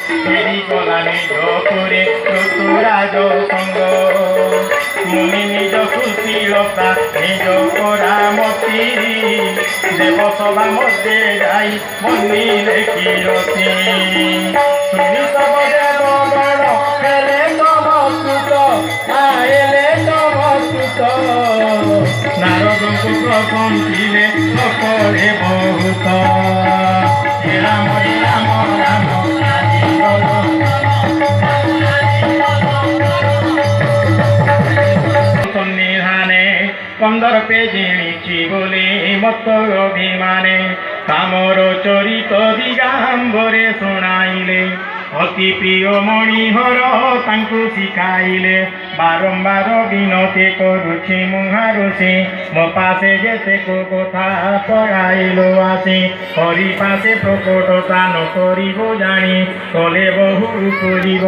ফেরি গলা নিজ করে ঋতুরাজ সঙ্গ মুনি নিজ সুশীলতা নিজ পরামতি দেবসভা মধ্যে যাই বন্দিলে কিরতি শুনি সব দেবগণ হেলে চমৎকৃত আয়েলে চমৎকৃত নারদଙ୍କୁ ପ୍ରଶଂସିଲେ ସକଳେ ବହୁତ ରାମ ରାମ ରାମ সন্নিধানে কন্দর্পে জিଣିছি বলে মত অভিমানে কামর চরিত দিগাম্বরে শুଣାইলে অতি প্রিয় মণিহর তাଙ୍କୁ শিখাইলে বারম্বার বিনতি করুছি মুহারুষি ମୋ পাশে যেতে কথা পড়াইল আসি হরি পাশে প্রকটতা ন করিব জানি কলে বহু করিব